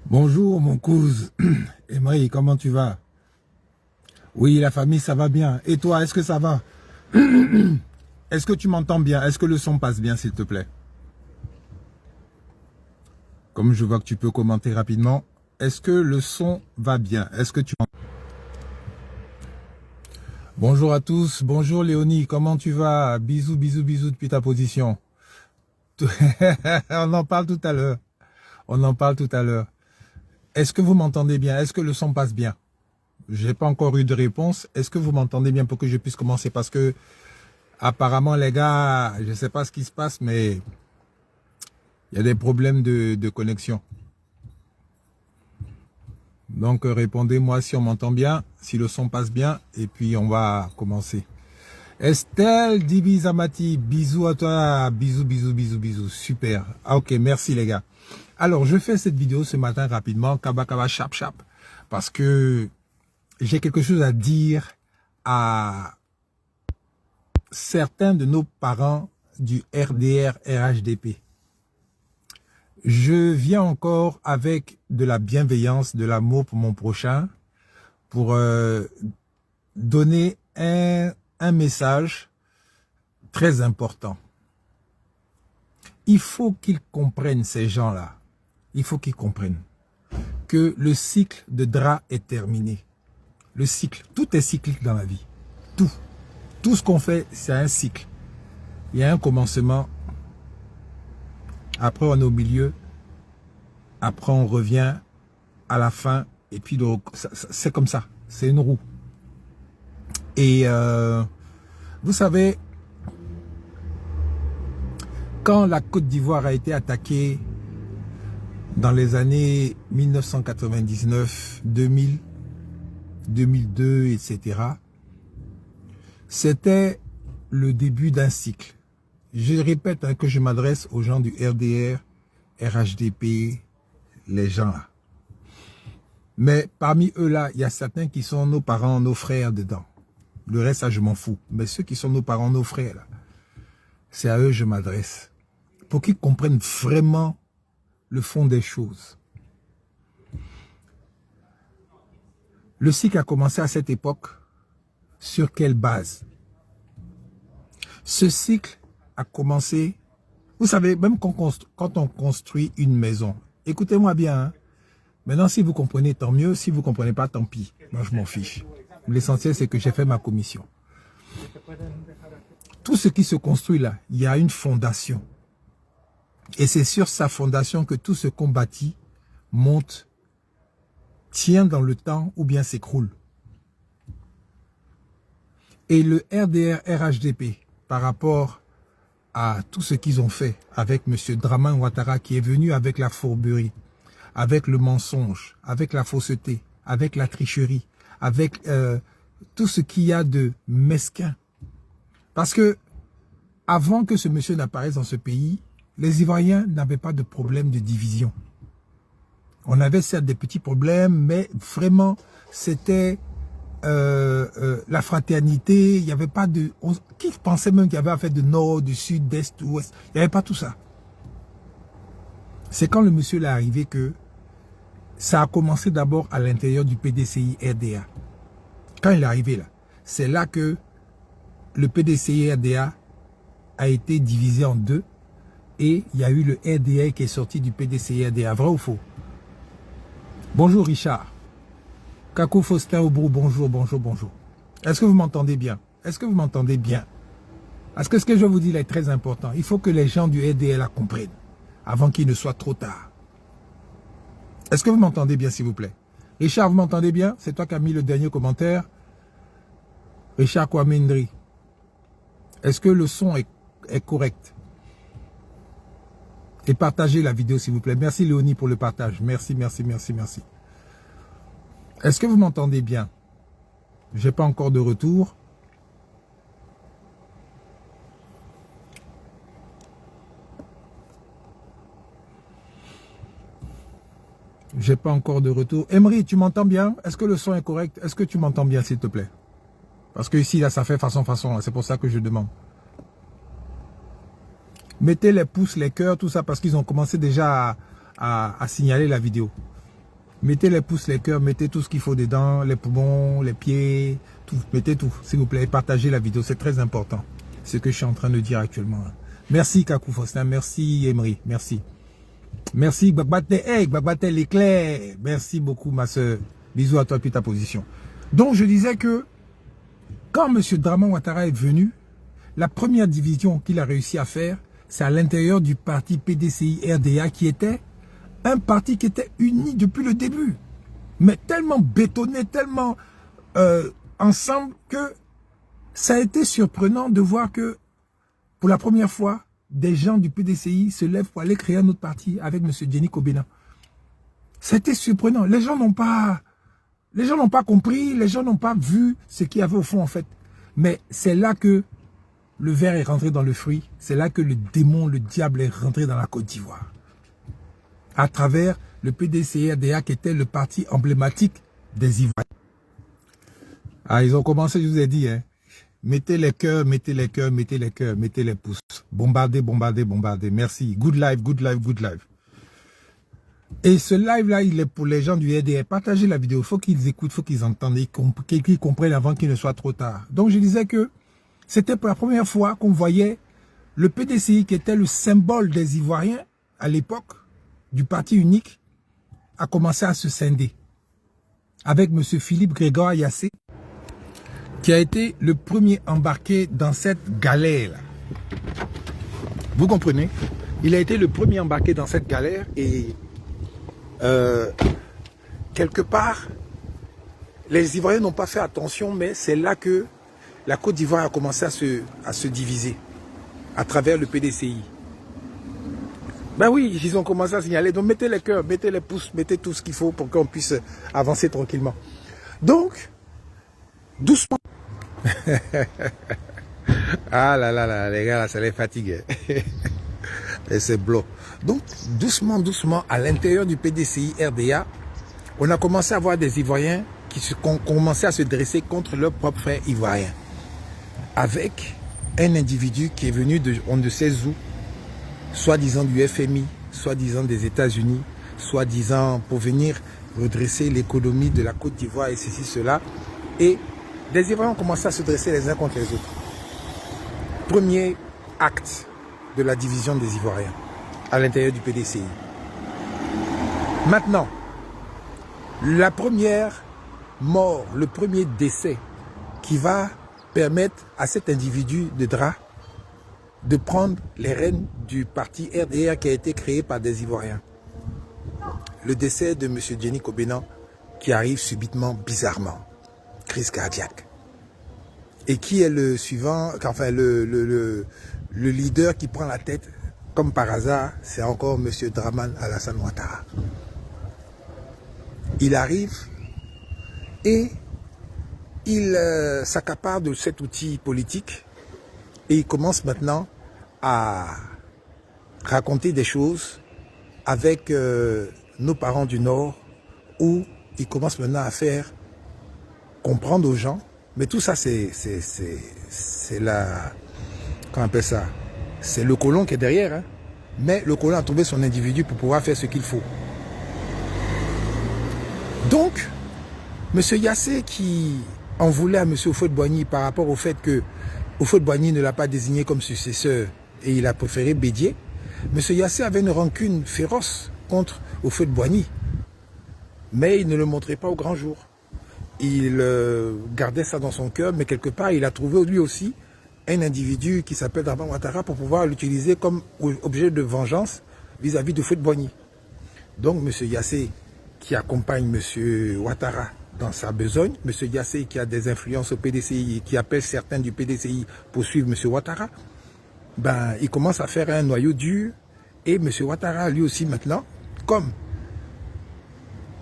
Bonjour mon cousin. Emery, comment tu vas? Oui, la famille, ça va bien. Et toi, est-ce que ça va? Est-ce que tu m'entends bien? Est-ce que le son passe bien, s'il te plaît? Comme je vois que tu peux commenter rapidement, est-ce que le son va bien? Est-ce que tu... Bonjour à tous. Bonjour Léonie, comment tu vas? Bisous, bisous, bisous depuis ta position. On en parle tout à l'heure. On en parle tout à l'heure. Est-ce que vous m'entendez bien? Est-ce que le son passe bien? J'ai pas encore eu de réponse. Est-ce que vous m'entendez bien pour que je puisse commencer? Parce que apparemment les gars, je sais pas ce qui se passe, mais il y a des problèmes de connexion. Donc répondez-moi si on m'entend bien, si le son passe bien, et puis on va commencer. Estelle Dibizamati, bisous à toi, bisous, bisous, bisous, bisous, super. Ah, ok, merci les gars. Alors, je fais cette vidéo ce matin rapidement, kaba kaba chap chap, parce que j'ai quelque chose à dire à certains de nos parents du RDR RHDP. Je viens encore avec de la bienveillance, de l'amour pour mon prochain, pour donner un message très important. Il faut qu'ils comprennent, ces gens-là. Il faut qu'ils comprennent que le cycle de drap est terminé. Le cycle, tout est cyclique dans la vie. Tout. Tout ce qu'on fait, c'est un cycle. Il y a un commencement. Après, on est au milieu. Après, on revient à la fin. Et puis, c'est comme ça. C'est une roue. Et vous savez, quand la Côte d'Ivoire a été attaquée dans les années 1999, 2000, 2002, etc., c'était le début d'un cycle. Je répète que je m'adresse aux gens du RDR, RHDP, les gens là. Mais parmi eux là, il y a certains qui sont nos parents, nos frères dedans. Le reste, ça, je m'en fous. Mais ceux qui sont nos parents, nos frères là, c'est à eux que je m'adresse. Pour qu'ils comprennent vraiment le fond des choses. Le cycle a commencé à cette époque. Sur quelle base? Ce cycle a commencé, vous savez, même quand on construit une maison, écoutez-moi bien, hein. Maintenant, si vous comprenez, tant mieux. Si vous ne comprenez pas, tant pis. Moi, je m'en fiche. L'essentiel, c'est que j'ai fait ma commission. Tout ce qui se construit là, il y a une fondation. Et c'est sur sa fondation que tout ce qu'on bâtit monte, tient dans le temps ou bien s'écroule. Et le RDR RHDP, par rapport à tout ce qu'ils ont fait avec M. Dramane Ouattara, qui est venu avec la fourberie, avec le mensonge, avec la fausseté, avec la tricherie, avec tout ce qu'il y a de mesquin. Parce que avant que ce monsieur n'apparaisse dans ce pays, les Ivoiriens n'avaient pas de problème de division. On avait certes des petits problèmes, mais vraiment, c'était la fraternité. Il n'y avait pas de... Qui pensait même qu'il y avait affaire de nord, de sud, d'est, ouest? Il n'y avait pas tout ça. C'est quand le monsieur est arrivé que ça a commencé d'abord à l'intérieur du PDCI RDA. Quand il est arrivé là, c'est là que le PDCI RDA a été divisé en deux. Et il y a eu le RDA qui est sorti du PDCI RDA. Vrai ou faux? Bonjour Richard. Kakou Faustin Aubrou, bonjour, bonjour, bonjour. Est-ce que vous m'entendez bien? Est-ce que vous m'entendez bien? Parce que ce que je vous dis là est très important. Il faut que les gens du RDA la comprennent avant qu'il ne soit trop tard. Est-ce que vous m'entendez bien, s'il vous plaît? Richard, vous m'entendez bien? C'est toi qui as mis le dernier commentaire. Richard Kwamendri. Est-ce que le son est correct? Et partagez la vidéo, s'il vous plaît. Merci, Léonie, pour le partage. Merci, merci, merci, merci. Est-ce que vous m'entendez bien? Je n'ai pas encore de retour. J'ai pas encore de retour. Emery, tu m'entends bien? Est-ce que le son est correct? Est-ce que tu m'entends bien, s'il te plaît? Parce que ici, là, ça fait façon. C'est pour ça que je demande. Mettez les pouces, les cœurs, tout ça, parce qu'ils ont commencé déjà à signaler la vidéo. Mettez les pouces, les cœurs, mettez tout ce qu'il faut dedans, les poumons, les pieds, tout. Mettez tout, s'il vous plaît. Et partagez la vidéo, c'est très important. Ce que je suis en train de dire actuellement. Merci, Kakou Faustin. Merci, Emery. Merci. Merci, Gbagbate l'éclair. Merci beaucoup, ma soeur. Bisous à toi, puis ta position. Donc, je disais que quand M. Dramane Ouattara est venu, la première division qu'il a réussi à faire, c'est à l'intérieur du parti PDCI-RDA qui était un parti qui était uni depuis le début. Mais tellement bétonné, tellement ensemble que ça a été surprenant de voir que pour la première fois, des gens du PDCI se lèvent pour aller créer un autre parti avec M. Djenik Kobena. C'était surprenant. Les gens n'ont pas compris, les gens n'ont pas vu ce qu'il y avait au fond en fait. Mais c'est là que le ver est rentré dans le fruit. C'est là que le démon, le diable est rentré dans la Côte d'Ivoire. À travers le PDCI-RDA qui était le parti emblématique des Ivoiriens. Ah, ils ont commencé, je vous ai dit, hein. Mettez les cœurs, mettez les cœurs, mettez les cœurs, mettez les pouces. Bombardez, bombardez, bombardez. Merci. Good live, good live, good live. Et ce live-là, il est pour les gens du RDA. Partagez la vidéo. Il faut qu'ils écoutent, il faut qu'ils entendent, qu'ils comprennent avant qu'il ne soit trop tard. Donc, je disais que c'était pour la première fois qu'on voyait le PDCI, qui était le symbole des Ivoiriens à l'époque, du parti unique, a commencé à se scinder. Avec M. Philippe Grégoire Yassé, qui a été le premier embarqué dans cette galère. Vous comprenez? Il a été le premier embarqué dans cette galère et quelque part, les Ivoiriens n'ont pas fait attention, mais c'est là que la Côte d'Ivoire a commencé à se diviser à travers le PDCI. Ben oui, ils ont commencé à signaler. Donc mettez les cœurs, mettez les pouces, mettez tout ce qu'il faut pour qu'on puisse avancer tranquillement. Donc, doucement. Ah là là là, les gars, là, ça les fatigue. Et c'est bloc. Donc, doucement, doucement, à l'intérieur du PDCI-RDA, on a commencé à voir des Ivoiriens qui ont commencé à se dresser contre leurs propres frères ivoiriens. Avec un individu qui est venu de on ne sait où, soi-disant du FMI, soi-disant des États-Unis, soi-disant pour venir redresser l'économie de la Côte d'Ivoire et ceci, cela. Et des Ivoiriens ont commencé à se dresser les uns contre les autres. Premier acte de la division des Ivoiriens à l'intérieur du PDCI. Maintenant, la première mort, le premier décès qui va permettre à cet individu de Dra de prendre les rênes du parti RDA qui a été créé par des Ivoiriens. Le décès de M. Djenik Kobena qui arrive subitement, bizarrement, crise cardiaque. Et qui est le suivant, enfin le leader qui prend la tête, comme par hasard, c'est encore M. Dramane Alassane Ouattara. Il arrive et il s'accapare de cet outil politique et il commence maintenant à raconter des choses avec nos parents du Nord où il commence maintenant à faire comprendre aux gens, mais tout ça c'est la, comment on appelle ça, c'est le colon qui est derrière, hein? Mais le colon a trouvé son individu pour pouvoir faire ce qu'il faut. Donc, M. Yassé qui en voulait à M. Houphouët-Boigny par rapport au fait que Houphouët-Boigny ne l'a pas désigné comme successeur et il a préféré Bédié, M. Yassé avait une rancune féroce contre Houphouët-Boigny, mais il ne le montrait pas au grand jour. Il gardait ça dans son cœur, mais quelque part, il a trouvé lui aussi un individu qui s'appelle Dramane Ouattara pour pouvoir l'utiliser comme objet de vengeance vis-à-vis de Houphouët-Boigny. Donc M. Yassé qui accompagne M. Ouattara dans sa besogne, M. Yassé qui a des influences au PDCI et qui appelle certains du PDCI pour suivre M. Ouattara, ben, il commence à faire un noyau dur et M. Ouattara lui aussi maintenant, comme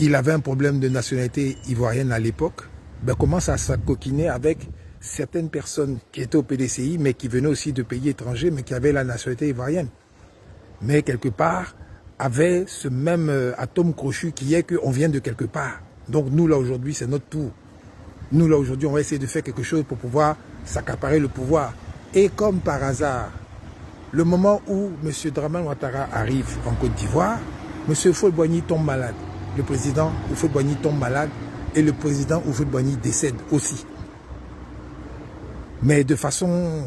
il avait un problème de nationalité ivoirienne à l'époque, ben, commence à s'acoquiner avec certaines personnes qui étaient au PDCI, mais qui venaient aussi de pays étrangers, mais qui avaient la nationalité ivoirienne. Mais quelque part, avait ce même atome crochu qui est qu'on vient de quelque part. Donc nous, là, aujourd'hui, c'est notre tour. Nous, là, aujourd'hui, on va essayer de faire quelque chose pour pouvoir s'accaparer le pouvoir. Et comme par hasard, le moment où M. Dramane Ouattara arrive en Côte d'Ivoire, M. Houphouët-Boigny tombe malade. Le président Houphouët-Boigny tombe malade et le président Houphouët-Boigny décède aussi. Mais de façon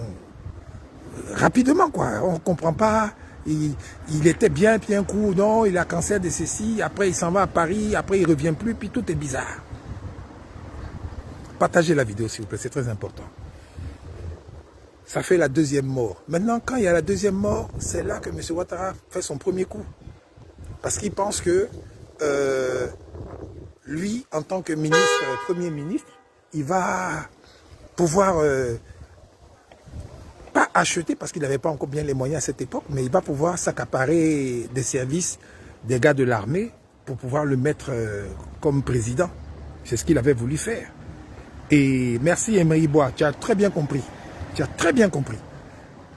rapidement, quoi. On ne comprend pas. Il était bien, puis un coup, non, il a cancer de ceci. Après, il s'en va à Paris. Après, il ne revient plus. Puis tout est bizarre. Partagez la vidéo, s'il vous plaît. C'est très important. Ça fait la deuxième mort. Maintenant, quand il y a la deuxième mort, c'est là que M. Ouattara fait son premier coup. Parce qu'il pense que lui, en tant que ministre, premier ministre, il va pouvoir, pas acheter, parce qu'il n'avait pas encore bien les moyens à cette époque, mais il va pouvoir s'accaparer des services des gars de l'armée pour pouvoir le mettre comme président. C'est ce qu'il avait voulu faire. Et merci Emery Bois, tu as très bien compris. Tu as très bien compris.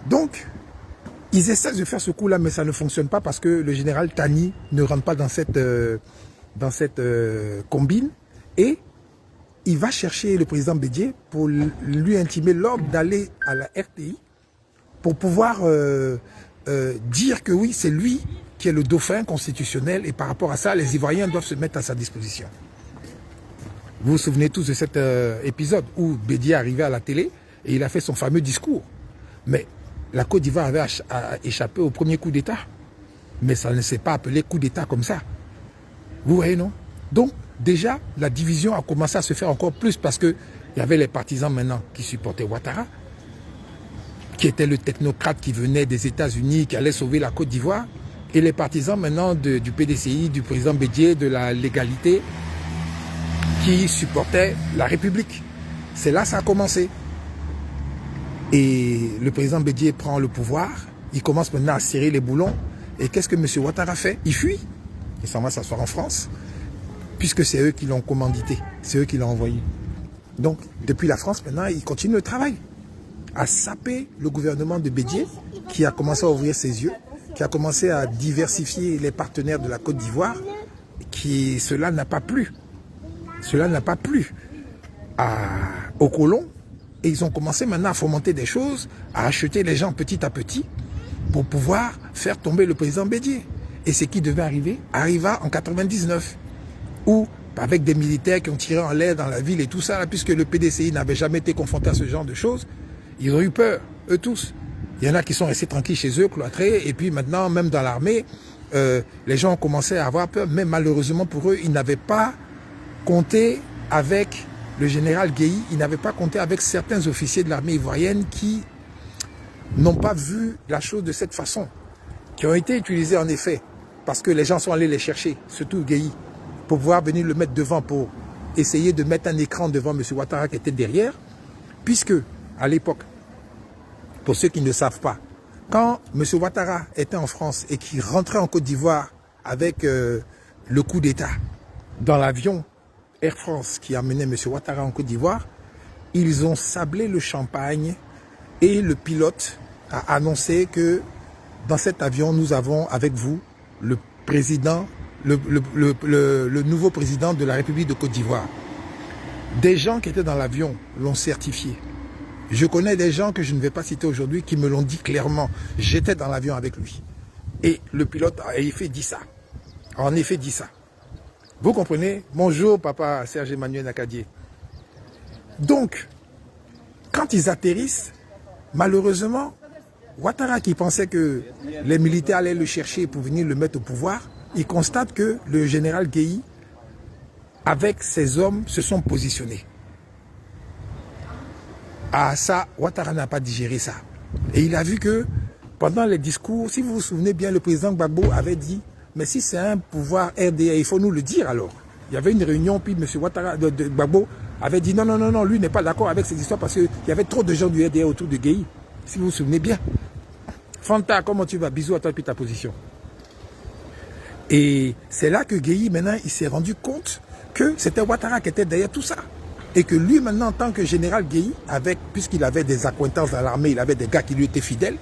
Donc, ils essaient de faire ce coup-là, mais ça ne fonctionne pas parce que le général Tani ne rentre pas dans cette combine. Et il va chercher le président Bédié pour lui intimer l'ordre d'aller à la RTI pour pouvoir dire que oui, c'est lui qui est le dauphin constitutionnel et par rapport à ça, les Ivoiriens doivent se mettre à sa disposition. Vous vous souvenez tous de cet épisode où Bédié est arrivé à la télé et il a fait son fameux discours. Mais la Côte d'Ivoire avait échappé au premier coup d'État. Mais ça ne s'est pas appelé coup d'État comme ça. Vous voyez, non? Donc, déjà, la division a commencé à se faire encore plus parce qu'il y avait les partisans maintenant qui supportaient Ouattara, qui était le technocrate qui venait des États-Unis, qui allait sauver la Côte d'Ivoire, et les partisans maintenant du PDCI, du président Bédié, de la légalité, qui supportaient la République. C'est là que ça a commencé. Et le président Bédié prend le pouvoir, il commence maintenant à serrer les boulons. Et qu'est-ce que M. Ouattara fait? Il fuit. Il s'en va s'asseoir en France, puisque c'est eux qui l'ont commandité, c'est eux qui l'ont envoyé. Donc, depuis la France, maintenant, il continue le travail, à saper le gouvernement de Bédié, qui a commencé à ouvrir ses yeux, qui a commencé à diversifier les partenaires de la Côte d'Ivoire, cela n'a pas plu. Cela n'a pas plu aux colons, et ils ont commencé maintenant à fomenter des choses, à acheter les gens petit à petit, pour pouvoir faire tomber le président Bédié. Et ce qui devait arriver, arriva en 99, où, avec des militaires qui ont tiré en l'air dans la ville et tout ça, puisque le PDCI n'avait jamais été confronté à ce genre de choses, ils ont eu peur, eux tous. Il y en a qui sont restés tranquilles chez eux, cloîtrés, et puis maintenant, même dans l'armée, les gens ont commencé à avoir peur, mais malheureusement pour eux, ils n'avaient pas compté avec le général Guéhi, ils n'avaient pas compté avec certains officiers de l'armée ivoirienne qui n'ont pas vu la chose de cette façon, qui ont été utilisés en effet, parce que les gens sont allés les chercher, surtout Guéhi, pour pouvoir venir le mettre devant, pour essayer de mettre un écran devant M. Ouattara qui était derrière, puisque à l'époque, pour ceux qui ne savent pas, quand M. Ouattara était en France et qu'il rentrait en Côte d'Ivoire avec le coup d'État dans l'avion Air France qui amenait M. Ouattara en Côte d'Ivoire, ils ont sablé le champagne et le pilote a annoncé que dans cet avion, nous avons avec vous le président, le nouveau président de la République de Côte d'Ivoire. Des gens qui étaient dans l'avion l'ont certifié. Je connais des gens que je ne vais pas citer aujourd'hui qui me l'ont dit clairement. J'étais dans l'avion avec lui. Et le pilote a en effet dit ça. En effet dit ça. Vous comprenez? Bonjour papa Serge Emmanuel Nakadié. Donc, quand ils atterrissent, malheureusement, Ouattara qui pensait que les militaires allaient le chercher pour venir le mettre au pouvoir, il constate que le général Guéhi, avec ses hommes, se sont positionnés. Ah ça, Ouattara n'a pas digéré ça. Et il a vu que pendant les discours, si vous vous souvenez bien, le président Gbagbo avait dit, mais si c'est un pouvoir RDA, il faut nous le dire alors. Il y avait une réunion, puis M. Ouattara de Gbagbo avait dit non, lui n'est pas d'accord avec ces histoires parce qu'il y avait trop de gens du RDA autour de Gueye. Si vous vous souvenez bien. Fanta, comment tu vas? Bisous à toi depuis ta position. Et c'est là que Gueye, maintenant, il s'est rendu compte que c'était Ouattara qui était derrière tout ça. Et que lui, maintenant, en tant que général Gueye, puisqu'il avait des accointances dans l'armée, il avait des gars qui lui étaient fidèles,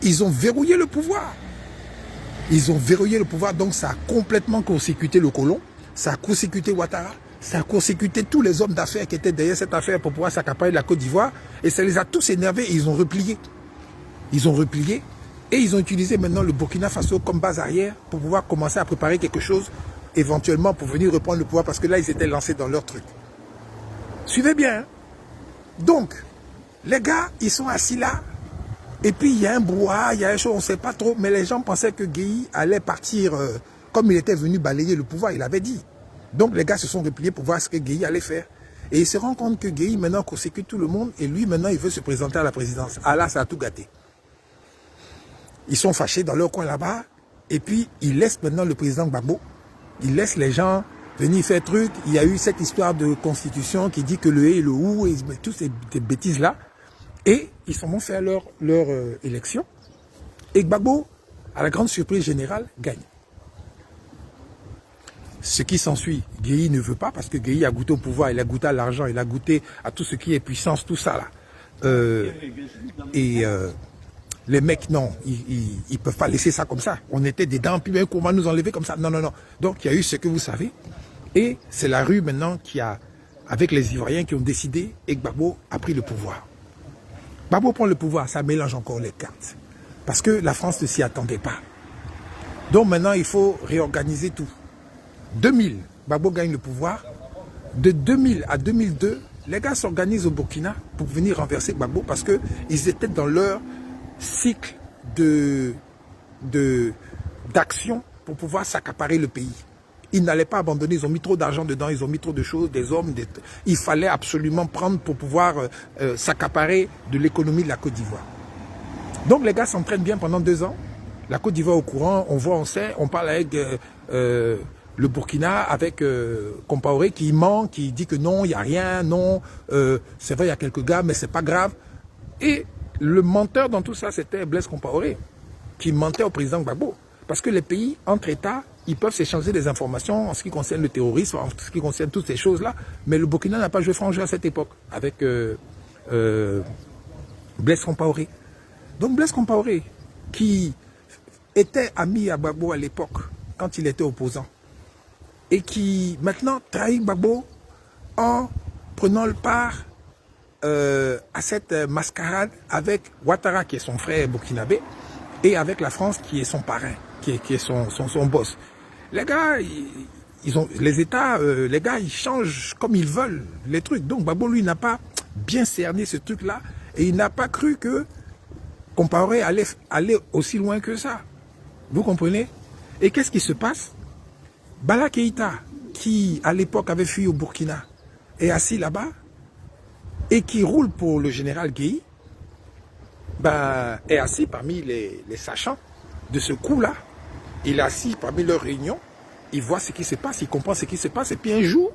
ils ont verrouillé le pouvoir. Ils ont verrouillé le pouvoir, donc ça a complètement consécuté le colon, ça a consécuté Ouattara, ça a consécuté tous les hommes d'affaires qui étaient derrière cette affaire pour pouvoir s'accaparer de la Côte d'Ivoire, et ça les a tous énervés et ils ont replié. Ils ont replié et ils ont utilisé maintenant le Burkina Faso comme base arrière pour pouvoir commencer à préparer quelque chose, éventuellement pour venir reprendre le pouvoir, parce que là, ils étaient lancés dans leur truc. Suivez bien. Hein? Donc, les gars, ils sont assis là. Et puis, il y a un brouhaha, il y a une chose, on ne sait pas trop. Mais les gens pensaient que Gueye allait partir comme il était venu balayer le pouvoir, il avait dit. Donc, les gars se sont repliés pour voir ce que Gueye allait faire. Et ils se rendent compte que Gueye, maintenant, consécute tout le monde. Et lui, maintenant, il veut se présenter à la présidence. Ah là, ça a tout gâté. Ils sont fâchés dans leur coin là-bas. Et puis, ils laissent maintenant le président Gbagbo. Ils laissent les gens venir faire truc. Il y a eu cette histoire de constitution qui dit que le et le ou, et toutes ces bêtises-là. Et ils sont vont faire leur élection. Et Gbagbo, à la grande surprise générale, gagne. Ce qui s'ensuit, Gueye ne veut pas, parce que Gueye a goûté au pouvoir, il a goûté à l'argent, il a goûté à tout ce qui est puissance, tout ça là. Les mecs, non, ils peuvent pas laisser ça comme ça. On était dedans, puis on va nous enlever comme ça. Non. Donc, il y a eu ce que vous savez. Et c'est la rue maintenant qui a, avec les Ivoiriens qui ont décidé, et Gbagbo a pris le pouvoir. Gbagbo prend le pouvoir, ça mélange encore les cartes. Parce que la France ne s'y attendait pas. Donc maintenant, il faut réorganiser tout. 2000, Gbagbo gagne le pouvoir. De 2000 à 2002, les gars s'organisent au Burkina pour venir renverser Gbagbo parce qu'ils étaient dans leur cycle d'action pour pouvoir s'accaparer le pays. Ils n'allaient pas abandonner, ils ont mis trop d'argent dedans, ils ont mis trop de choses, des hommes. Il fallait absolument prendre pour pouvoir s'accaparer de l'économie de la Côte d'Ivoire. Donc les gars s'entraînent bien pendant 2 ans. La Côte d'Ivoire au courant, on voit, on sait, on parle avec le Burkina, avec Compaoré qui ment, qui dit que non, il n'y a rien, non, c'est vrai, il y a quelques gars, mais c'est pas grave. Et le menteur dans tout ça, c'était Blaise Compaoré, qui mentait au président Gbagbo. Parce que les pays, entre États, ils peuvent s'échanger des informations en ce qui concerne le terrorisme, en ce qui concerne toutes ces choses-là. Mais le Burkina n'a pas joué franc jeu à cette époque, avec Blaise Compaoré. Donc Blaise Compaoré, qui était ami à Gbagbo à l'époque, quand il était opposant, et qui maintenant trahit Gbagbo en prenant le part à cette mascarade avec Ouattara, qui est son frère burkinabé, et avec la France, qui est son parrain, qui est son boss. Les gars, les États, les gars, ils changent comme ils veulent les trucs. Donc Gbagbo, lui, n'a pas bien cerné ce truc-là, et il n'a pas cru que Compaoré allait aller aussi loin que ça. Vous comprenez? Et qu'est-ce qui se passe? Bala Keïta, qui à l'époque avait fui au Burkina, est assis là-bas et qui roule pour le général Gueye, est assis parmi les sachants de ce coup-là. Il est assis parmi leurs réunions, il voit ce qui se passe, il comprend ce qui se passe, et puis un jour,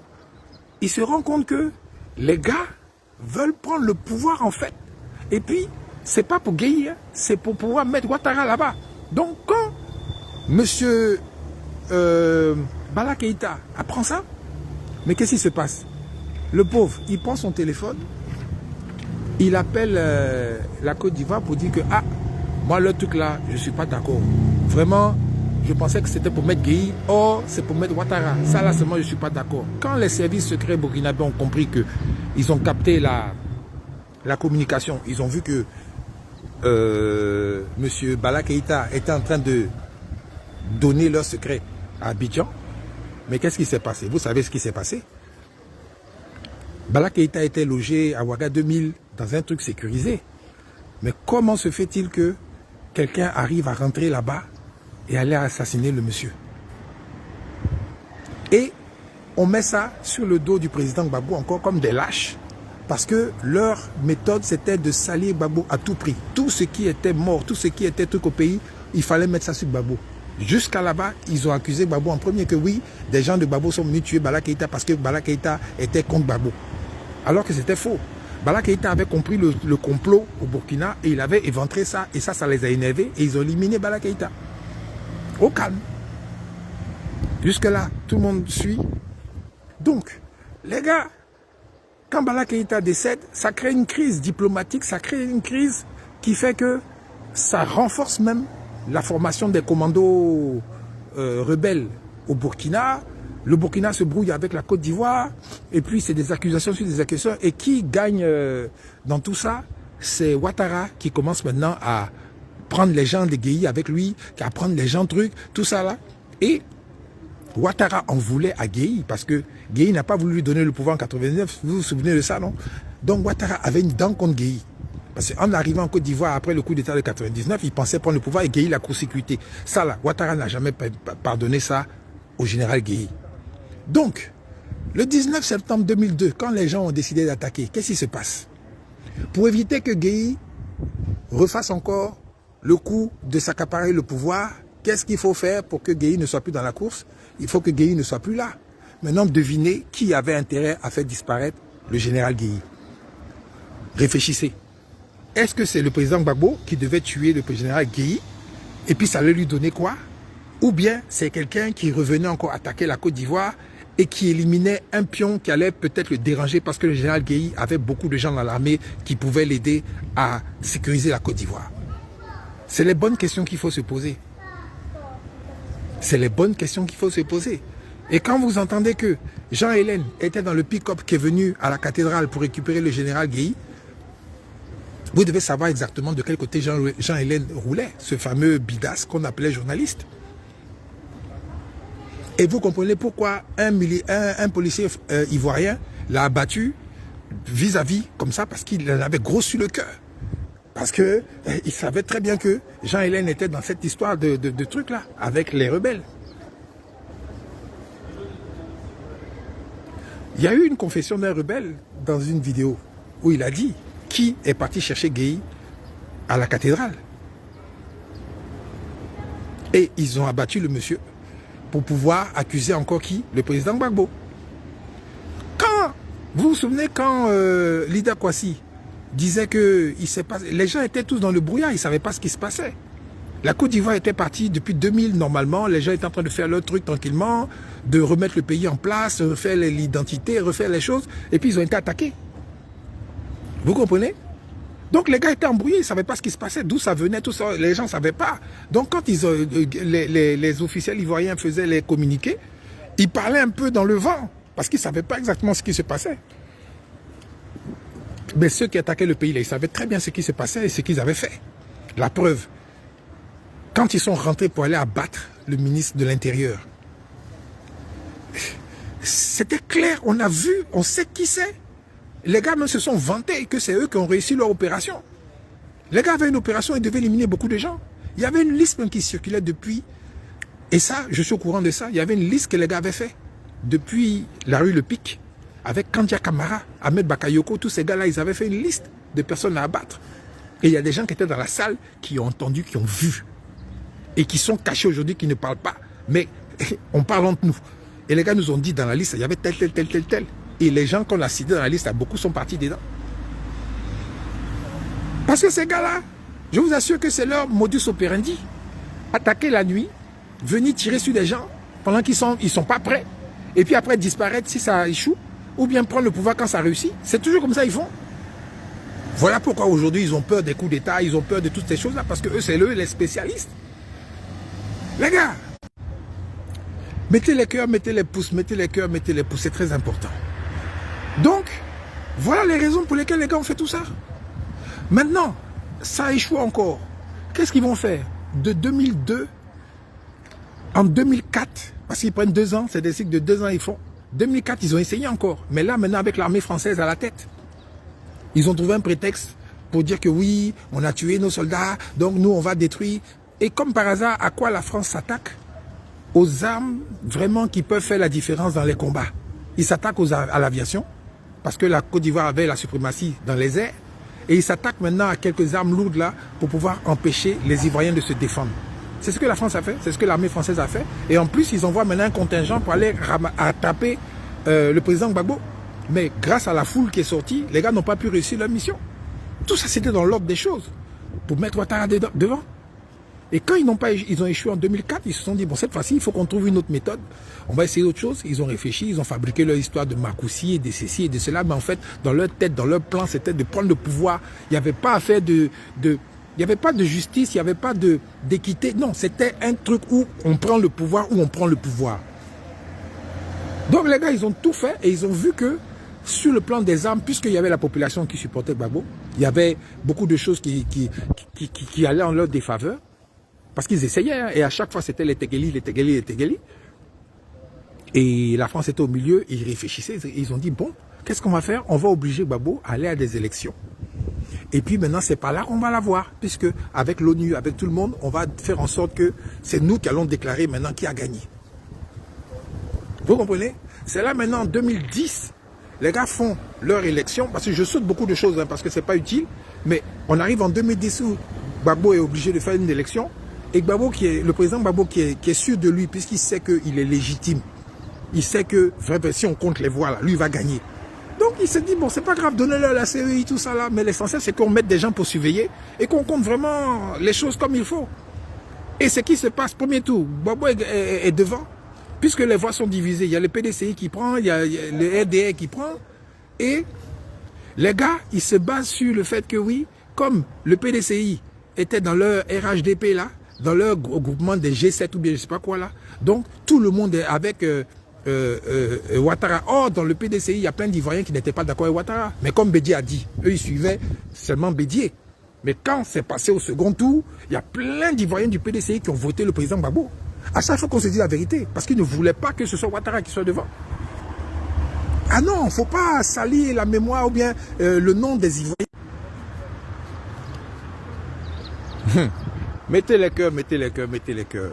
il se rend compte que les gars veulent prendre le pouvoir en fait. Et puis, c'est pas pour Gueye, hein, c'est pour pouvoir mettre Ouattara là-bas. Donc quand monsieur Bala Keïta apprend ça, mais qu'est-ce qui se passe? Le pauvre, il prend son téléphone, il appelle la Côte d'Ivoire pour dire que moi le truc là, je ne suis pas d'accord. Vraiment, je pensais que c'était pour mettre Gueye, or c'est pour mettre Ouattara. Ça là seulement je ne suis pas d'accord. Quand les services secrets burkinabés ont compris que ils ont capté la communication, ils ont vu que monsieur Bala Keïta était en train de donner leur secret à Abidjan. Mais qu'est-ce qui s'est passé? Vous savez ce qui s'est passé? Bala Keïta était logé à Ouaga 2000 dans un truc sécurisé. Mais comment se fait-il que quelqu'un arrive à rentrer là-bas et aller assassiner le monsieur? Et on met ça sur le dos du président Gbagbo encore comme des lâches. Parce que leur méthode, c'était de salir Gbagbo à tout prix. Tout ce qui était mort, tout ce qui était truc au pays, il fallait mettre ça sur Gbagbo. Jusqu'à là-bas, ils ont accusé Gbagbo en premier que oui, des gens de Gbagbo sont venus tuer Bala Keïta parce que Bala Keïta était contre Gbagbo. Alors que c'était faux. Bala Keïta avait compris le complot au Burkina et il avait éventré ça. Et ça les a énervés et ils ont éliminé Bala Keïta. Au calme. Jusque-là, tout le monde suit. Donc, les gars, quand Bala Keïta décède, ça crée une crise diplomatique, ça crée une crise qui fait que ça renforce même la formation des commandos rebelles au Burkina. Le Burkina se brouille avec la Côte d'Ivoire, et puis c'est des accusations sur des accusations. Et qui gagne dans tout ça? C'est Ouattara qui commence maintenant à prendre les gens de Guéhi avec lui, à prendre les gens trucs, tout ça là. Et Ouattara en voulait à Guéhi, parce que Guéhi n'a pas voulu lui donner le pouvoir en 89, vous vous souvenez de ça, non? Donc Ouattara avait une dent contre Guéhi. Parce qu'en arrivant en Côte d'Ivoire après le coup d'État de 99, il pensait prendre le pouvoir et Guéhi l'a court-circuité. Ça là, Ouattara n'a jamais pardonné ça au général Guéhi. Donc, le 19 septembre 2002, quand les gens ont décidé d'attaquer, qu'est-ce qui se passe? Pour éviter que Guéhi refasse encore le coup de s'accaparer le pouvoir, qu'est-ce qu'il faut faire pour que Guéhi ne soit plus dans la course? Il faut que Guéhi ne soit plus là. Maintenant, devinez qui avait intérêt à faire disparaître le général Guéhi. Réfléchissez. Est-ce que c'est le président Gbagbo qui devait tuer le général Guéhi et puis ça allait lui donner quoi? Ou bien c'est quelqu'un qui revenait encore attaquer la Côte d'Ivoire et qui éliminait un pion qui allait peut-être le déranger parce que le général Guéhi avait beaucoup de gens dans l'armée qui pouvaient l'aider à sécuriser la Côte d'Ivoire? C'est les bonnes questions qu'il faut se poser. C'est les bonnes questions qu'il faut se poser. Et quand vous entendez que Jean-Hélène était dans le pick-up qui est venu à la cathédrale pour récupérer le général Guéhi, vous devez savoir exactement de quel côté Jean-Hélène roulait, ce fameux bidas qu'on appelait journaliste. Et vous comprenez pourquoi un policier ivoirien l'a abattu vis-à-vis comme ça, parce qu'il en avait gros sur le cœur. Parce qu'il savait très bien que Jean-Hélène était dans cette histoire de trucs-là, avec les rebelles. Il y a eu une confession d'un rebelle dans une vidéo où il a dit qui est parti chercher Guéhi à la cathédrale. Et ils ont abattu le monsieur pour pouvoir accuser encore qui? Le président Gbagbo. Quand, vous vous souvenez quand Lida Kwasi disait que les gens étaient tous dans le brouillard, ils ne savaient pas ce qui se passait. La Côte d'Ivoire était partie depuis 2000 normalement, les gens étaient en train de faire leur truc tranquillement, de remettre le pays en place, refaire l'identité, refaire les choses, et puis ils ont été attaqués. Vous comprenez? Donc les gars étaient embrouillés, ils ne savaient pas ce qui se passait, d'où ça venait, tout ça, les gens ne savaient pas. Donc quand les officiels ivoiriens faisaient les communiqués, ils parlaient un peu dans le vent, parce qu'ils ne savaient pas exactement ce qui se passait. Mais ceux qui attaquaient le pays, là, ils savaient très bien ce qui se passait et ce qu'ils avaient fait. La preuve, quand ils sont rentrés pour aller abattre le ministre de l'Intérieur, c'était clair, on a vu, on sait qui c'est. Les gars même se sont vantés que c'est eux qui ont réussi leur opération. Les gars avaient une opération, ils devaient éliminer beaucoup de gens. Il y avait une liste même qui circulait depuis, et ça, je suis au courant de ça, il y avait une liste que les gars avaient fait depuis la rue Le Pic, avec Kandia Kamara, Ahmed Bakayoko, tous ces gars-là, ils avaient fait une liste de personnes à abattre. Et il y a des gens qui étaient dans la salle, qui ont entendu, qui ont vu, et qui sont cachés aujourd'hui, qui ne parlent pas. Mais on parle entre nous. Et les gars nous ont dit dans la liste, il y avait tel. Et les gens qu'on a cités dans la liste, beaucoup sont partis dedans. Parce que ces gars-là, je vous assure que c'est leur modus operandi. Attaquer la nuit, venir tirer sur des gens pendant qu'ils sont pas prêts. Et puis après disparaître si ça échoue. Ou bien prendre le pouvoir quand ça réussit. C'est toujours comme ça ils font. Voilà pourquoi aujourd'hui ils ont peur des coups d'État, ils ont peur de toutes ces choses-là. Parce que eux, c'est eux les spécialistes. Les gars, mettez les cœurs, mettez les pouces, mettez les cœurs, mettez les pouces. C'est très important. Donc, voilà les raisons pour lesquelles les gars ont fait tout ça. Maintenant, ça échoue encore. Qu'est-ce qu'ils vont faire? De 2002, en 2004, parce qu'ils prennent 2 ans, c'est des cycles de 2 ans ils font. 2004, ils ont essayé encore. Mais là, maintenant, avec l'armée française à la tête, ils ont trouvé un prétexte pour dire que oui, on a tué nos soldats, donc nous, on va détruire. Et comme par hasard, à quoi la France s'attaque? Aux armes vraiment qui peuvent faire la différence dans les combats. Ils s'attaquent à l'aviation. parce que la Côte d'Ivoire avait la suprématie dans les airs, et ils s'attaquent maintenant à quelques armes lourdes là pour pouvoir empêcher les Ivoiriens de se défendre. C'est ce que la France a fait, c'est ce que l'armée française a fait. Et en plus, ils envoient maintenant un contingent pour aller attraper le président Gbagbo. Mais grâce à la foule qui est sortie, les gars n'ont pas pu réussir leur mission. Tout ça, c'était dans l'ordre des choses, pour mettre Ouattara devant. Et quand ils ont échoué en 2004, ils se sont dit, bon, cette fois-ci, il faut qu'on trouve une autre méthode. On va essayer autre chose. Ils ont réfléchi, ils ont fabriqué leur histoire de Marcoussi et de ceci et de cela. Mais en fait, dans leur tête, dans leur plan, c'était de prendre le pouvoir. Il n'y avait pas à faire il n'y avait pas de justice, il n'y avait pas d'équité. Non, c'était un truc où on prend le pouvoir, où on prend le pouvoir. Donc les gars, ils ont tout fait et ils ont vu que sur le plan des armes, puisqu'il y avait la population qui supportait Gbagbo, il y avait beaucoup de choses qui allaient en leur défaveur. Parce qu'ils essayaient, hein, et à chaque fois c'était les Tegueli, les Tegueli, les Tegueli. Et la France était au milieu, ils réfléchissaient, ils ont dit, bon, qu'est-ce qu'on va faire? On va obliger Gbagbo à aller à des élections. Et puis maintenant, c'est pas là qu'on va l'avoir, puisque avec l'ONU, avec tout le monde, on va faire en sorte que c'est nous qui allons déclarer maintenant qui a gagné. Vous comprenez? C'est là maintenant, en 2010, les gars font leur élection, parce que je saute beaucoup de choses, hein, parce que c'est pas utile, mais on arrive en 2010 où Gbagbo est obligé de faire une élection, et Gbagbo le président Gbagbo qui est sûr de lui, puisqu'il sait qu'il est légitime, il sait que vraiment, si on compte les voix là, lui il va gagner. Donc il s'est dit, bon, c'est pas grave, donnez-leur la CEI, tout ça là, mais l'essentiel c'est qu'on mette des gens pour surveiller et qu'on compte vraiment les choses comme il faut. Et ce qui se passe, premier tour, Gbagbo est devant, puisque les voix sont divisées. Il y a le PDCI qui prend, il y a le RDR qui prend, et les gars, ils se basent sur le fait que oui, comme le PDCI était dans leur RHDP là, dans leur groupement des G7 ou bien je sais pas quoi là, donc tout le monde est avec Ouattara. Or, dans le PDCI, il y a plein d'Ivoiriens qui n'étaient pas d'accord avec Ouattara. Mais comme Bédié a dit, eux ils suivaient seulement Bédié. Mais quand c'est passé au second tour, il y a plein d'Ivoiriens du PDCI qui ont voté le président Gbagbo. À chaque fois qu'on se dit la vérité, parce qu'ils ne voulaient pas que ce soit Ouattara qui soit devant. Ah non, il ne faut pas salir la mémoire ou bien le nom des Ivoiriens. Mettez les cœurs, mettez les cœurs, mettez les cœurs.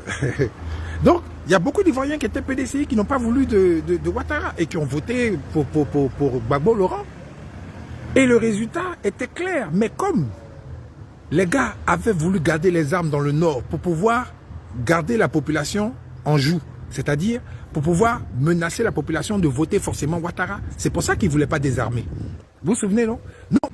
Donc, il y a beaucoup d'Ivoiriens qui étaient PDCI qui n'ont pas voulu de Ouattara et qui ont voté pour Gbagbo Laurent. Et le résultat était clair. Mais comme les gars avaient voulu garder les armes dans le nord pour pouvoir garder la population en joue, c'est-à-dire pour pouvoir menacer la population de voter forcément Ouattara, c'est pour ça qu'ils ne voulaient pas désarmer. Vous vous souvenez, non? Non.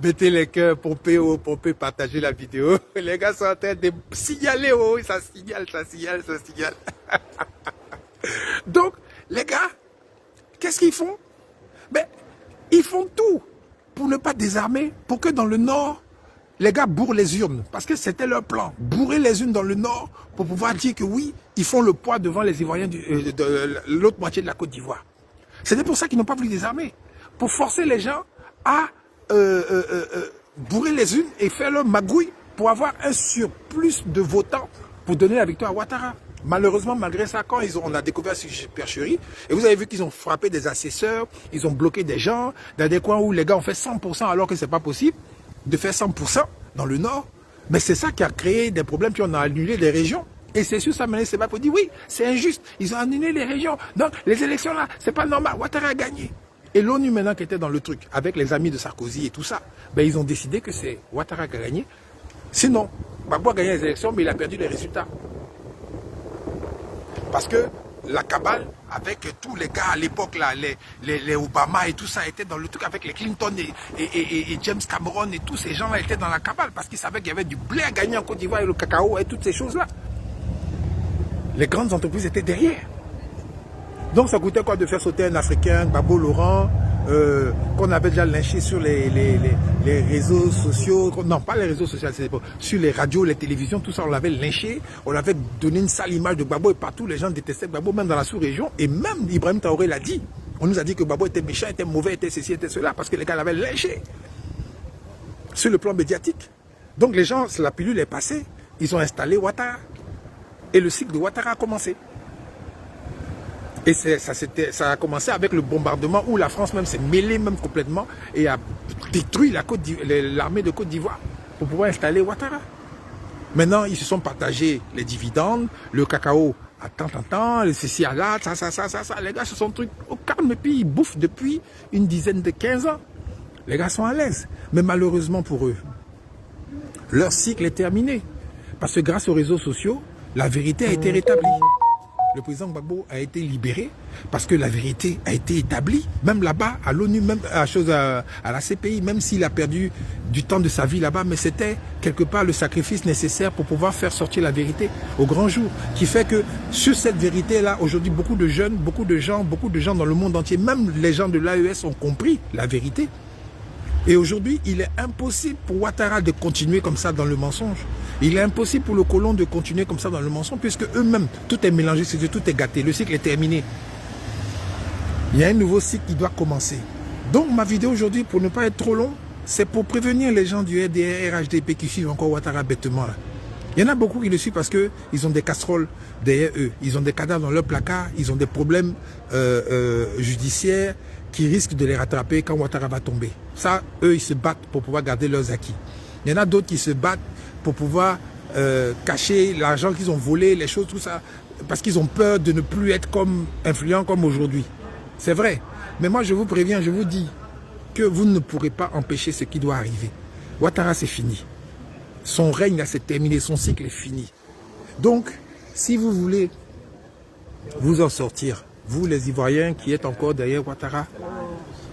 Mettez les cœurs, pompez, partagez la vidéo. Les gars sont en train de signaler, oh, ça signale, ça signale, ça signale. Donc, les gars, qu'est-ce qu'ils font? Ben, ils font tout pour ne pas désarmer, pour que dans le nord, les gars bourrent les urnes. Parce que c'était leur plan, bourrer les urnes dans le nord pour pouvoir dire que oui, ils font le poids devant les Ivoiriens de l'autre moitié de la Côte d'Ivoire. C'était pour ça qu'ils n'ont pas voulu désarmer. Pour forcer les gens à bourrer les unes et faire leur magouille pour avoir un surplus de votants pour donner la victoire à Ouattara. Malheureusement, malgré ça, quand on a découvert cette supercherie, et vous avez vu qu'ils ont frappé des assesseurs, ils ont bloqué des gens, dans des coins où les gars ont fait 100% alors que c'est pas possible de faire 100% dans le nord. Mais c'est ça qui a créé des problèmes, puis on a annulé des régions. Et c'est sûr, ça m'a laissé pas pour dire oui, c'est injuste, ils ont annulé les régions. Donc, les élections là, c'est pas normal, Ouattara a gagné. Et l'ONU maintenant qui était dans le truc, avec les amis de Sarkozy et tout ça, ben ils ont décidé que c'est Ouattara qui a gagné. Sinon, Gbagbo a gagné les élections, mais il a perdu les résultats. Parce que la cabale, avec tous les gars à l'époque, là, les Obama et tout ça, étaient dans le truc avec les Clinton et James Cameron et tous ces gens-là étaient dans la cabale parce qu'ils savaient qu'il y avait du blé à gagner en Côte d'Ivoire et le cacao et toutes ces choses-là. Les grandes entreprises étaient derrière. Donc ça coûtait quoi de faire sauter un Africain, Gbagbo Laurent, qu'on avait déjà lynché sur les réseaux sociaux, non pas les réseaux sociaux, sur les radios, les télévisions, tout ça, on l'avait lynché, on l'avait donné une sale image de Gbagbo et partout les gens détestaient Gbagbo, même dans la sous-région, et même Ibrahim Traoré l'a dit. On nous a dit que Gbagbo était méchant, était mauvais, était ceci, était cela, parce que les gars l'avaient lynché sur le plan médiatique. Donc les gens, la pilule est passée, ils ont installé Ouattara, et le cycle de Ouattara a commencé. Et ça a commencé avec le bombardement où la France même s'est mêlée même complètement et a détruit l'armée de Côte d'Ivoire pour pouvoir installer Ouattara. Maintenant, ils se sont partagés les dividendes, le cacao Attends, ceci, là, ça. Les gars se sont trucs au calme et puis ils bouffent depuis une dizaine de 15 ans. Les gars sont à l'aise. Mais malheureusement pour eux, leur cycle est terminé. Parce que grâce aux réseaux sociaux, la vérité a été rétablie. Le président Gbagbo a été libéré parce que la vérité a été établie, même là-bas, à l'ONU, même à la CPI, même s'il a perdu du temps de sa vie là-bas, mais c'était quelque part le sacrifice nécessaire pour pouvoir faire sortir la vérité au grand jour, qui fait que sur cette vérité-là, aujourd'hui, beaucoup de jeunes, beaucoup de gens dans le monde entier, même les gens de l'AES ont compris la vérité. Et aujourd'hui, il est impossible pour Ouattara de continuer comme ça dans le mensonge. Il est impossible pour le colon de continuer comme ça dans le mensonge, puisque eux-mêmes, tout est mélangé, tout est gâté. Le cycle est terminé. Il y a un nouveau cycle qui doit commencer. Donc ma vidéo aujourd'hui, pour ne pas être trop long, c'est pour prévenir les gens du RDR, RHDP qui suivent encore Ouattara bêtement là. Il y en a beaucoup qui le suivent parce qu'ils ont des casseroles derrière eux. Ils ont des cadavres dans leur placard, ils ont des problèmes judiciaires qui risquent de les rattraper quand Ouattara va tomber. Ça, eux, ils se battent pour pouvoir garder leurs acquis. Il y en a d'autres qui se battent pour pouvoir cacher l'argent qu'ils ont volé, les choses, tout ça, parce qu'ils ont peur de ne plus être comme influents comme aujourd'hui. C'est vrai. Mais moi, je vous préviens, je vous dis que vous ne pourrez pas empêcher ce qui doit arriver. Ouattara, c'est fini. Son règne, là, c'est terminé. Son cycle est fini. Donc, si vous voulez vous en sortir, vous, les Ivoiriens qui êtes encore derrière Ouattara,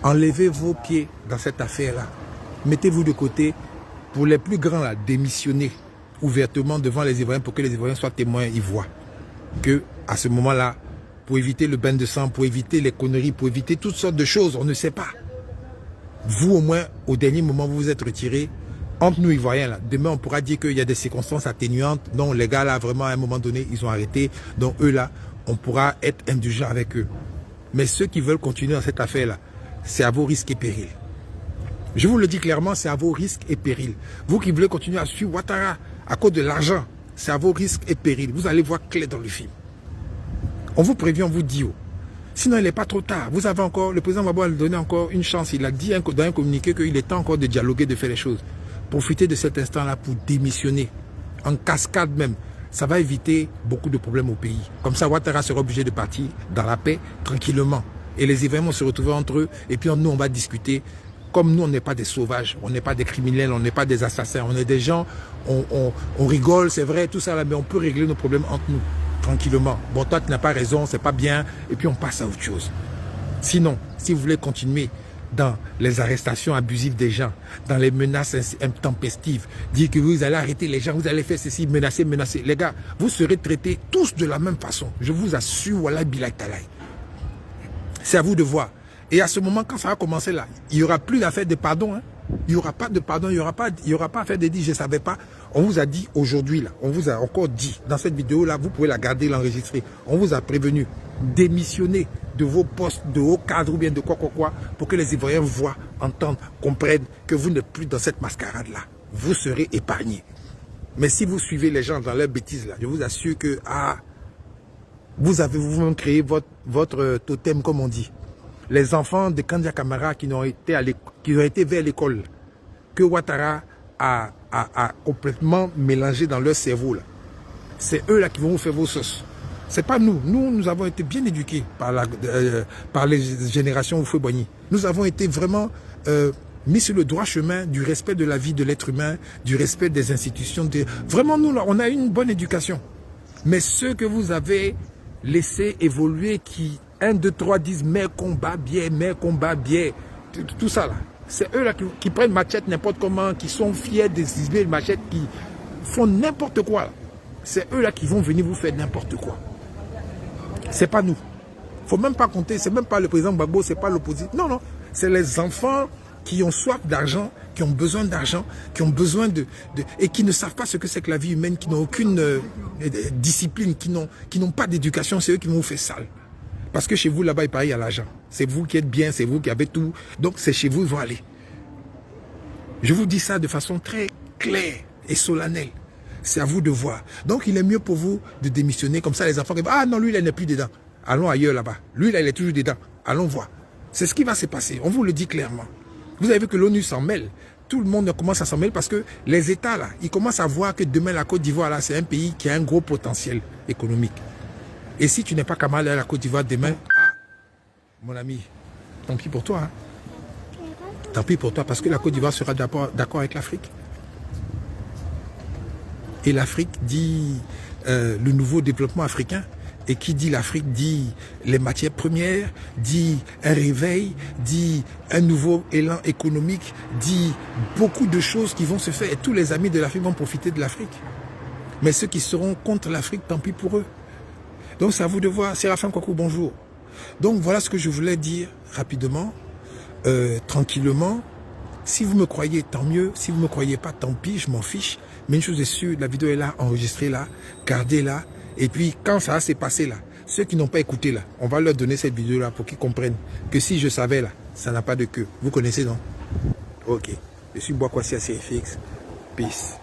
enlevez vos pieds dans cette affaire-là. Mettez-vous de côté. Pour les plus grands, là, démissionnez ouvertement devant les Ivoiriens pour que les Ivoiriens soient témoins, ils voient que à ce moment-là, pour éviter le bain de sang, pour éviter les conneries, pour éviter toutes sortes de choses, on ne sait pas. Vous, au moins, au dernier moment, vous vous êtes retirés. Entre nous, Ivoiriens, là, demain, on pourra dire qu'il y a des circonstances atténuantes. Donc, les gars, là, vraiment, à un moment donné, ils ont arrêté. Donc, eux, là, on pourra être indulgents avec eux. Mais ceux qui veulent continuer dans cette affaire-là, c'est à vos risques et périls. Je vous le dis clairement, c'est à vos risques et périls. Vous qui voulez continuer à suivre Ouattara à cause de l'argent, c'est à vos risques et périls. Vous allez voir clair dans le film. On vous prévient, on vous dit. Oh. Sinon, il n'est pas trop tard. Vous avez encore, le président Gbagbo a donné encore une chance. Il a dit dans un communiqué qu'il est temps encore de dialoguer, de faire les choses. Profitez de cet instant-là pour démissionner. En cascade même. Ça va éviter beaucoup de problèmes au pays. Comme ça, Ouattara sera obligé de partir dans la paix, tranquillement. Et les Ivoiriens vont se retrouver entre eux. Et puis nous, on va discuter. Comme nous, on n'est pas des sauvages, on n'est pas des criminels, on n'est pas des assassins. On est des gens, on rigole, c'est vrai, tout ça là, mais on peut régler nos problèmes entre nous, tranquillement. Bon, toi, tu n'as pas raison, c'est pas bien. Et puis, on passe à autre chose. Sinon, si vous voulez continuer dans les arrestations abusives des gens, dans les menaces intempestives, dire que vous allez arrêter les gens, vous allez faire ceci, menacer. Les gars, vous serez traités tous de la même façon. Je vous assure, voilà, Bilal Talaï. C'est à vous de voir. Et à ce moment, quand ça va commencer là, il n'y aura plus d'affaire de pardon. Hein. Il n'y aura pas de pardon, il n'y aura pas affaire de dire je ne savais pas. On vous a dit aujourd'hui, là, on vous a encore dit, dans cette vidéo-là, vous pouvez la garder, l'enregistrer. On vous a prévenu, démissionnez de vos postes de haut cadre ou bien de quoi, pour que les Ivoiriens voient, entendent, comprennent que vous n'êtes plus dans cette mascarade-là. Vous serez épargnés. Mais si vous suivez les gens dans leurs bêtises, là, je vous assure que vous avez vous-même créé votre totem, comme on dit. Les enfants de Kandia Camara qui ont été vers l'école, que Ouattara a complètement mélangé dans leur cerveau. C'est eux là qui vont vous faire vos sauces. C'est pas nous. Nous avons été bien éduqués par les générations Houphouët-Boigny. Nous avons été vraiment mis sur le droit chemin du respect de la vie de l'être humain, du respect des institutions. Vraiment, nous, là, on a eu une bonne éducation. Mais ceux que vous avez laissés évoluer, qui 1, 2, 3 disent mais combat bien, tout ça là. C'est eux là qui prennent machette n'importe comment, qui sont fiers de ciseler le machette, qui font n'importe quoi là. C'est eux là qui vont venir vous faire n'importe quoi. C'est pas nous. Faut même pas compter, c'est même pas le président Gbagbo, c'est pas l'opposition. Non, non. C'est les enfants qui ont soif d'argent, qui ont besoin d'argent, qui ont besoin et qui ne savent pas ce que c'est que la vie humaine, qui n'ont aucune discipline, qui n'ont pas d'éducation, c'est eux qui vont vous faire sale. Parce que chez vous, là-bas, il paraît, il y a l'argent. C'est vous qui êtes bien, c'est vous qui avez tout. Donc, c'est chez vous, ils vont aller. Je vous dis ça de façon très claire et solennelle. C'est à vous de voir. Donc, il est mieux pour vous de démissionner. Comme ça, les enfants, ah non, lui, il n'est plus dedans. Allons ailleurs, là-bas. Lui, là, il est toujours dedans. Allons voir. C'est ce qui va se passer. On vous le dit clairement. Vous avez vu que l'ONU s'en mêle. Tout le monde commence à s'en mêler parce que les États, là, ils commencent à voir que demain, la Côte d'Ivoire, là, c'est un pays qui a un gros potentiel économique. Et si tu n'es pas capable d'aller à la Côte d'Ivoire demain, mon ami, tant pis pour toi. Hein. Tant pis pour toi, parce que la Côte d'Ivoire sera d'accord avec l'Afrique. Et l'Afrique dit le nouveau développement africain. Et qui dit l'Afrique dit les matières premières, dit un réveil, dit un nouveau élan économique, dit beaucoup de choses qui vont se faire. Et tous les amis de l'Afrique vont profiter de l'Afrique. Mais ceux qui seront contre l'Afrique, tant pis pour eux. Donc c'est à vous de voir. Séraphin Kouakou, bonjour. Donc voilà ce que je voulais dire rapidement, tranquillement. Si vous me croyez, tant mieux. Si vous ne me croyez pas, tant pis, je m'en fiche. Mais une chose est sûre, la vidéo est là, enregistrée là, gardez-la. Et puis, quand ça s'est passé là, ceux qui n'ont pas écouté là, on va leur donner cette vidéo là pour qu'ils comprennent que si je savais là, ça n'a pas de queue. Vous connaissez, non? Ok. Je suis Boakwasi à CFX. Peace.